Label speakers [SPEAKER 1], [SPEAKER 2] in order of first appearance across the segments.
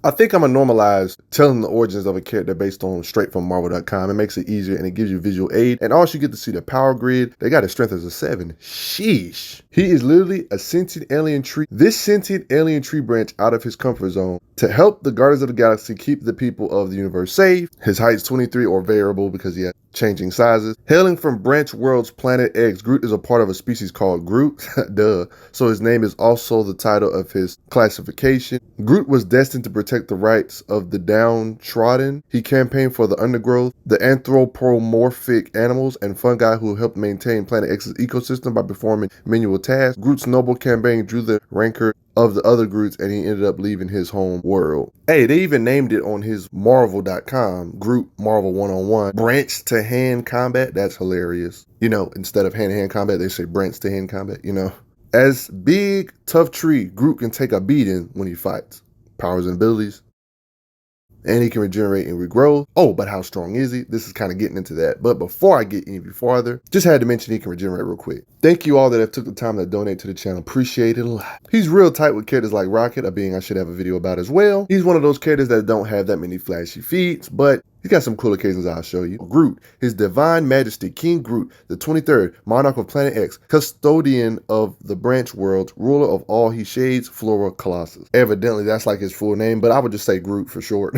[SPEAKER 1] I think I'm gonna normalize telling the origins of a character based on straight from Marvel.com. It makes it easier and it gives you visual aid. And also you get to see the power grid. They got his strength as a 7. Sheesh. He is literally a sentient alien tree. This sentient alien tree branch out of his comfort zone to help the Guardians of the Galaxy keep the people of the universe safe. His height's 23 or variable because he has changing sizes. Hailing from Branch World's Planet X, Groot is a part of a species called Groot. Duh. So his name is also the title of his classification. Groot was destined to protect the rights of the downtrodden. He campaigned for the undergrowth, the anthropomorphic animals and fungi who helped maintain Planet X's ecosystem by performing manual tasks. Groot's noble campaign drew the rancor of the other Groots, and he ended up leaving his home world. Hey, they even named it on his Marvel.com, Groot Marvel 1-on-1. Branch to hand combat, that's hilarious. You know, instead of hand-to-hand combat, they say branch to hand combat, you know. As big, tough tree, Groot can take a beating when he fights. Powers and abilities. And he can regenerate and regrow. Oh, but how strong is he? This is kind of getting into that. But before I get any farther, just had to mention he can regenerate real quick. Thank you all that have took the time to donate to the channel. Appreciate it a lot. He's real tight with characters like Rocket, a being I should have a video about as well. He's one of those characters that don't have that many flashy feats, but he's got some cool occasions I'll show you. Groot, his divine majesty, King Groot, the 23rd, monarch of Planet X, custodian of the branch world, ruler of all he shades, Flora Colossus. Evidently, that's like his full name, but I would just say Groot for short.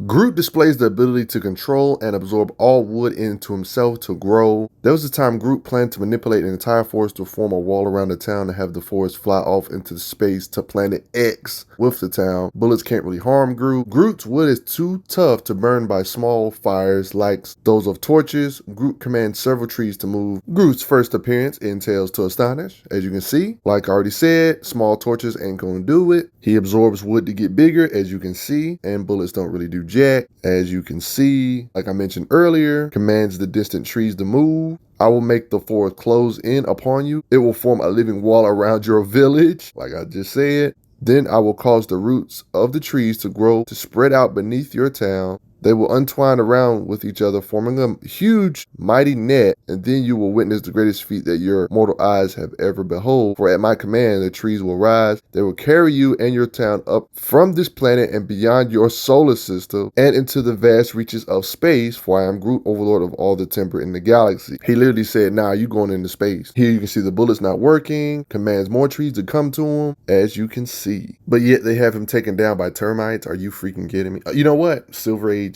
[SPEAKER 1] Groot displays the ability to control and absorb all wood into himself to grow. There was a time Groot planned to manipulate an entire forest to form a wall around the town and have the forest fly off into space to Planet X with the town. Bullets can't really harm Groot. Groot's wood is too tough to burn by small fires like those of torches. Groot commands several trees to move. Groot's first appearance entails to astonish. As you can see, like I already said, small torches ain't gonna do it. He absorbs wood to get bigger, as you can see, and bullets don't really do jack. As you can see, like I mentioned earlier, commands the distant trees to move. I will make the forest close in upon you. It will form a living wall around your village, like I just said. Then I will cause the roots of the trees to grow, to spread out beneath your town. They will entwine around with each other, forming a huge, mighty net, and then you will witness the greatest feat that your mortal eyes have ever beheld. For at my command, the trees will rise. They will carry you and your town up from this planet and beyond your solar system and into the vast reaches of space, for I am Groot, overlord of all the timber in the galaxy. He literally said, nah, you going into space. Here you can see the bullets not working, commands more trees to come to him, as you can see. But yet they have him taken down by termites. Are you freaking kidding me? You know what? Silver Age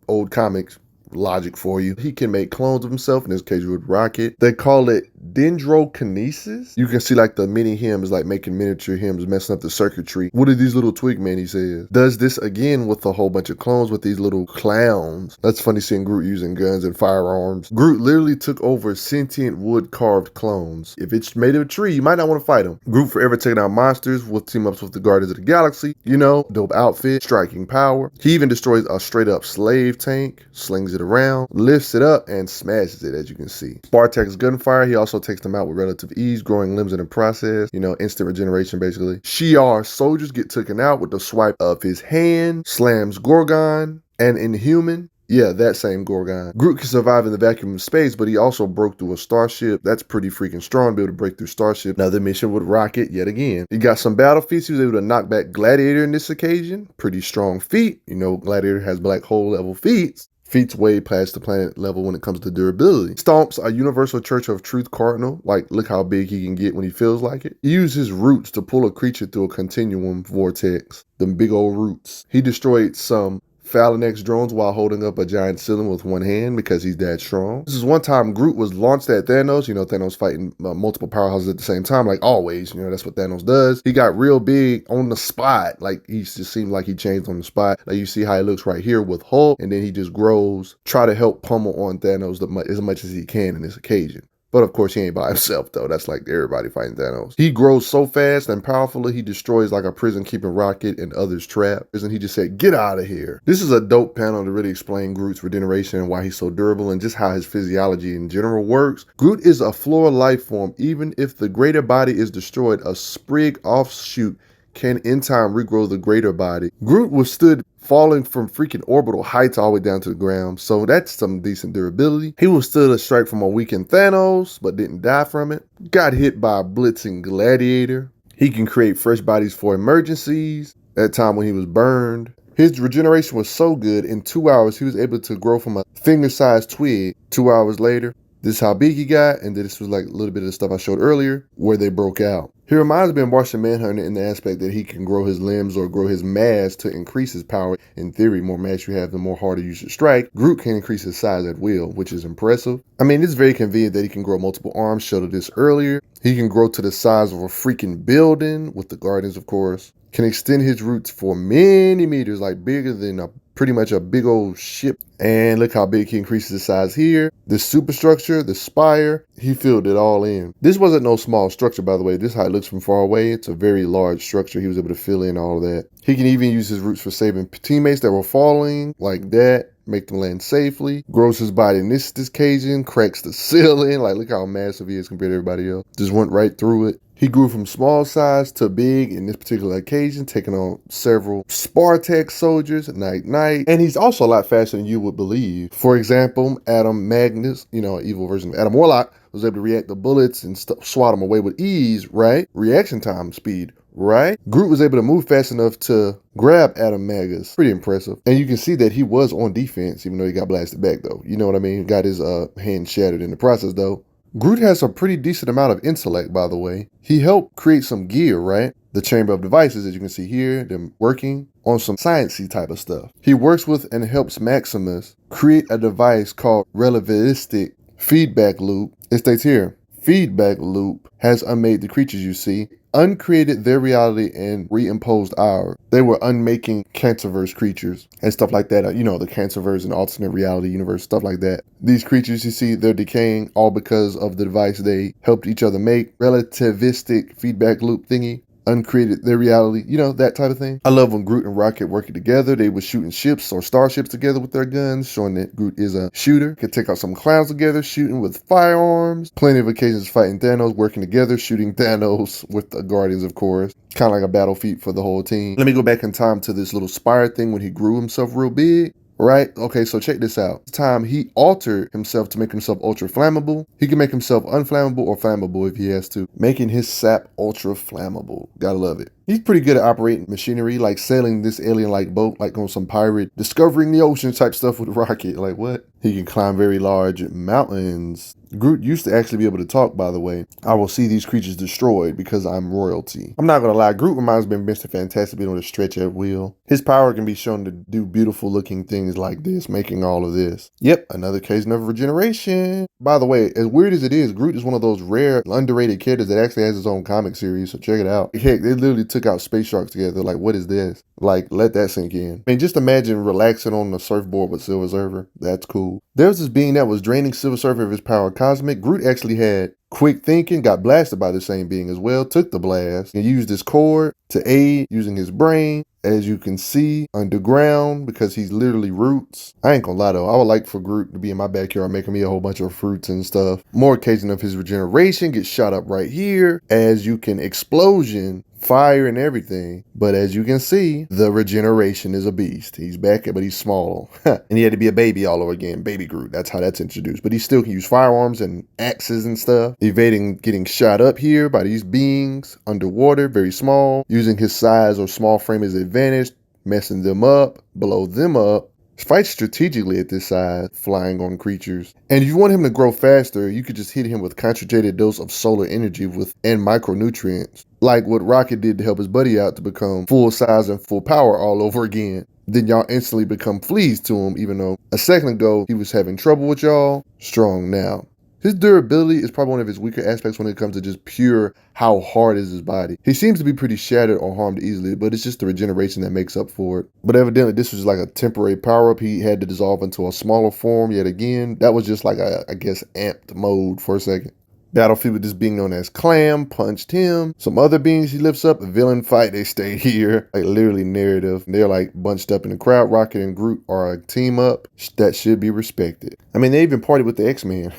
[SPEAKER 1] old comics logic for you. He can make clones of himself, in this case with Rocket. They call it dendrokinesis. You can see like the mini hymns, like making miniature hymns, messing up the circuitry. What are these little twig men, he says. Does this again with a whole bunch of clones with these little clowns. That's funny seeing Groot using guns and firearms. Groot literally took over sentient wood carved clones. If it's made of a tree, you might not want to fight him. Groot forever taking out monsters with team ups with the Guardians of the Galaxy. You know, dope outfit, striking power. He even destroys a straight up slave tank, slings it around, lifts it up, and smashes it, as you can see. Spartak's gunfire, he also takes them out with relative ease, growing limbs in the process. You know, instant regeneration, basically. Shi'ar soldiers get taken out with the swipe of his hand, slams Gorgon, and Inhuman. Yeah, that same Gorgon. Groot can survive in the vacuum of space, but he also broke through a starship. That's pretty freaking strong to be able to break through starship. Another mission with Rocket yet again. He got some battle feats. He was able to knock back Gladiator in this occasion. Pretty strong feat. You know, Gladiator has black hole level feats. Feats way past the planet level when it comes to durability. Stomps a Universal Church of Truth Cardinal. Like, look how big he can get when he feels like it. He uses his roots to pull a creature through a continuum vortex. Them big old roots. He destroyed some Phalanx drones while holding up a giant cylinder with one hand because he's that strong. This is one time Groot was launched at Thanos. You know, Thanos fighting multiple powerhouses at the same time, like always. You know, that's what Thanos does. He got real big on the spot. Like, he just seemed like he changed on the spot. Like, you see how he looks right here with Hulk, and then he just grows, try to help pummel on Thanos as much as he can in this occasion. But of course, he ain't by himself, though. That's like everybody fighting Thanos. He grows so fast and powerfully, he destroys like a prison keeping Rocket and others trapped. And he just said, get out of here. This is a dope panel to really explain Groot's regeneration and why he's so durable and just how his physiology in general works. Groot is a flora life form. Even if the greater body is destroyed, a sprig offshoot can in time regrow the greater body. Groot withstood falling from freaking orbital heights all the way down to the ground, so that's some decent durability. He withstood a strike from a weakened Thanos, but didn't die from it. Got hit by a blitzing Gladiator. He can create fresh bodies for emergencies. That time when he was burned, His regeneration was so good, in 2 hours, he was able to grow from a finger-sized twig. 2 hours later, this is how big he got, and then this was like a little bit of the stuff I showed earlier, where they broke out. He reminds me of Martian Manhunter in the aspect that he can grow his limbs or grow his mass to increase his power. In theory, more mass you have, the more harder you should strike. Groot can increase his size at will, which is impressive. I mean, it's very convenient that he can grow multiple arms, showed this earlier. He can grow to the size of a freaking building, with the Guardians, of course. Can extend his roots for many meters, like bigger than pretty much a big old ship. And look how big he increases his size here. The superstructure, the spire, he filled it all in. This wasn't no small structure, by the way. This is how it looks from far away. It's a very large structure. He was able to fill in all of that. He can even use his roots for saving teammates that were falling, like that. Make them land safely. Grows his body in this occasion, cracks the ceiling. Like, look how massive he is compared to everybody else. Just went right through it. He grew from small size to big in this particular occasion, taking on several Spartak soldiers night. And he's also a lot faster than you would believe. For example, Adam Magnus, an evil version of Adam Warlock, was able to react to bullets and swat them away with ease, right? Reaction time speed, right? Groot was able to move fast enough to grab Adam Magus. Pretty impressive. And you can see that he was on defense, even though he got blasted back, though. You know what I mean? Got his hand shattered in the process, though. Groot has a pretty decent amount of intellect, by the way. He helped create some gear, right? The chamber of devices, as you can see here, them working on some sciencey type of stuff. He works with and helps Maximus create a device called relativistic feedback loop. It states here, feedback loop has unmade the creatures you see, uncreated their reality and reimposed ours. They were unmaking cancerverse creatures and stuff like that. The cancerverse and alternate reality universe, stuff like that. These creatures, you see, they're decaying all because of the device they helped each other make. Relativistic feedback loop thingy. Uncreated their reality, that type of thing. I love when Groot and Rocket working together. They were shooting ships or starships together with their guns, showing that Groot is a shooter. Could take out some clowns together, shooting with firearms. Plenty of occasions fighting Thanos, working together, shooting Thanos with the Guardians, of course. Kind of like a battle feat for the whole team. Let me go back in time to this little spire thing when he grew himself real big. Right? Okay, so check this out. This time he altered himself to make himself ultra flammable. He can make himself unflammable or flammable if he has to, making his sap ultra flammable. Gotta love it. He's pretty good at operating machinery, like sailing this alien-like boat, like on some pirate, discovering the ocean type stuff with Rocket. Like what? He can climb very large mountains. Groot used to actually be able to talk, by the way. I will see these creatures destroyed because I'm royalty. I'm not gonna lie, Groot reminds me of Mr. Fantastic being able to stretch at will. His power can be shown to do beautiful looking things like this, making all of this. Yep, another case of regeneration. By the way, as weird as it is, Groot is one of those rare, underrated characters that actually has his own comic series, so check it out. Heck, they literally took out space sharks together. Like, what is this? Like, let that sink in. I mean, just imagine relaxing on the surfboard with Silver Surfer. That's cool. There was this being that was draining Silver Surfer of his power cosmic. Groot actually had quick thinking, got blasted by the same being as well, took the blast, and used his cord to aid using his brain, as you can see, underground, because he's literally roots. I ain't gonna lie though, I would like for Groot to be in my backyard making me a whole bunch of fruits and stuff. More occasion of his regeneration, gets shot up right here. As you can, explosion, fire and everything. But as you can see, the regeneration is a beast. He's back, but he's small. And he had to be a baby all over again. Baby Groot, that's how that's introduced. But he still can use firearms and axes and stuff. Evading getting shot up here by these beings underwater, very small. Using his size or small frame as advantage, messing them up, blow them up. Fight strategically at this size, flying on creatures. And if you want him to grow faster, you could just hit him with concentrated dose of solar energy and micronutrients, like what Rocket did to help his buddy out to become full size and full power all over again. Then y'all instantly become fleas to him, even though a second ago he was having trouble with y'all. Strong now. His durability is probably one of his weaker aspects when it comes to just pure how hard is his body. He seems to be pretty shattered or harmed easily, but it's just the regeneration that makes up for it. But evidently this was like a temporary power-up. He had to dissolve into a smaller form yet again. That was just like a, I guess, amped mode for a second. Battlefield with this being known as Clam punched him. Some other beings he lifts up. A villain fight, they stay here. Like literally narrative. They're like bunched up in the crowd. Rocket and Groot are a team up that should be respected. I mean, they even partied with the X-Men.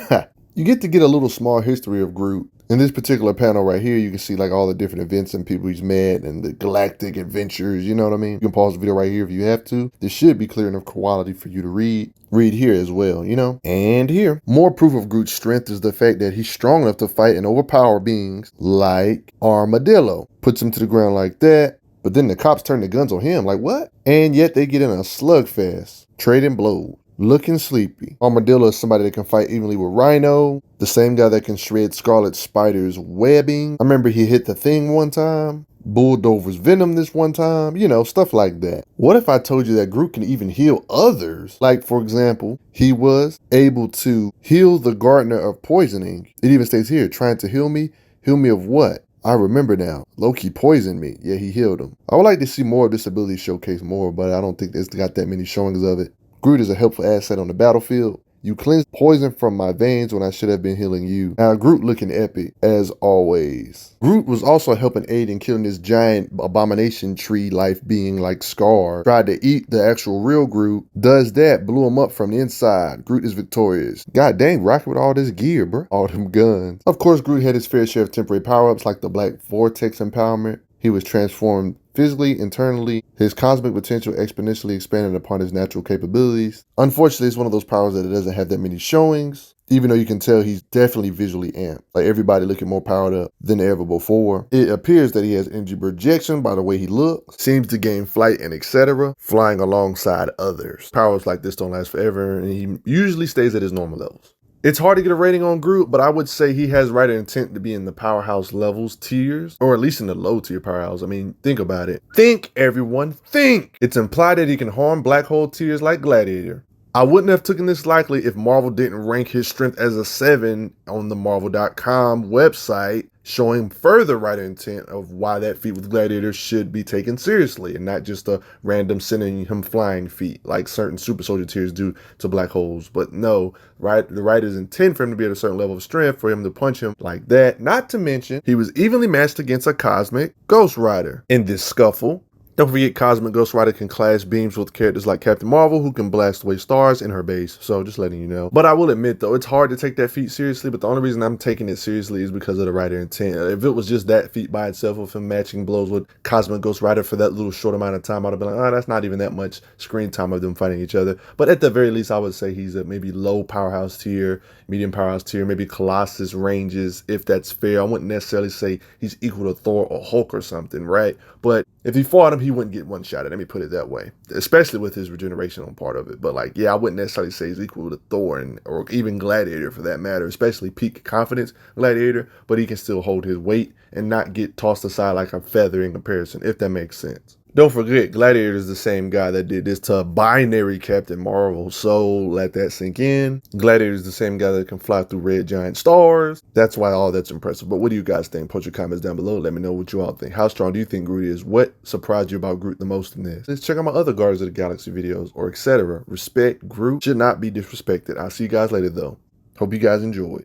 [SPEAKER 1] You get to get a little small history of Groot. In this particular panel right here, you can see like all the different events and people he's met and the galactic adventures, you know what I mean? You can pause the video right here if you have to. This should be clear enough quality for you to read. Read here as well, And here. More proof of Groot's strength is the fact that he's strong enough to fight and overpower beings like Armadillo. Puts him to the ground like that. But then the cops turn the guns on him, like what? And yet they get in a slugfest, trading blows. Looking sleepy. Armadillo is somebody that can fight evenly with Rhino, the same guy that can shred Scarlet Spider's webbing. I remember he hit the Thing one time. Bulldover's venom this one time, you know, stuff like that. What if I told you that Groot can even heal others? Like, for example, he was able to heal the Gardener of Poisoning. It even states here, trying to heal me. Heal me of what? I remember now. Loki poisoned me. Yeah, he healed him. I would like to see more of this ability showcased more, but I don't think it's got that many showings of it. Groot is a helpful asset on the battlefield. You cleanse poison from my veins when I should have been healing you. Now, Groot looking epic, as always. Groot was also helping aid in killing this giant abomination tree life being like Scar. Tried to eat the actual real Groot. Does that, blew him up from the inside. Groot is victorious. God dang, Rocket with all this gear, bro. All them guns. Of course, Groot had his fair share of temporary power-ups like the Black Vortex Empowerment. He was transformed physically, internally, his cosmic potential exponentially expanded upon his natural capabilities. Unfortunately, it's one of those powers that it doesn't have that many showings, even though you can tell he's definitely visually amped. Like everybody looking more powered up than ever before. It appears that he has energy projection by the way he looks, seems to gain flight and etc., flying alongside others. Powers like this don't last forever, and he usually stays at his normal levels. It's hard to get a rating on Groot, but I would say he has right intent to be in the powerhouse levels tiers, or at least in the low tier powerhouse. I mean, think about it. Think, everyone, think! It's implied that he can harm black hole tiers like Gladiator. I wouldn't have taken this likely if Marvel didn't rank his strength as a 7 on the Marvel.com website, showing further right intent of why that feat with Gladiator should be taken seriously and not just a random sending him flying feat like certain super soldier tiers do to black holes. But no, the writers intend for him to be at a certain level of strength for him to punch him like that. Not to mention, he was evenly matched against a cosmic Ghost Rider. In this scuffle, don't forget, Cosmic Ghost Rider can clash beams with characters like Captain Marvel, who can blast away stars in her base. So just letting you know. But I will admit, though, it's hard to take that feat seriously. But the only reason I'm taking it seriously is because of the writer intent. If it was just that feat by itself, with him matching blows with Cosmic Ghost Rider for that little short amount of time, I'd have been like, oh, that's not even that much screen time of them fighting each other. But at the very least, I would say he's a maybe low powerhouse tier, medium powerhouse tier, maybe Colossus ranges, if that's fair. I wouldn't necessarily say he's equal to Thor or Hulk or something, right? But if he fought him, he wouldn't get one shot at. Let me put it that way, especially with his regeneration on part of it. But like, yeah, I wouldn't necessarily say he's equal to Thor or even Gladiator for that matter, especially peak confidence Gladiator, but he can still hold his weight and not get tossed aside like a feather in comparison, if that makes sense. Don't forget, Gladiator is the same guy that did this to binary Captain Marvel, so let that sink in. Gladiator is the same guy that can fly through red giant stars. That's why all that's impressive. But what do you guys think? Put your comments down below. Let me know what you all think. How strong do you think Groot is? What surprised you about Groot the most in this? Let's check out my other Guardians of the Galaxy videos or etc. Respect Groot should not be disrespected. I'll see you guys later though. Hope you guys enjoyed.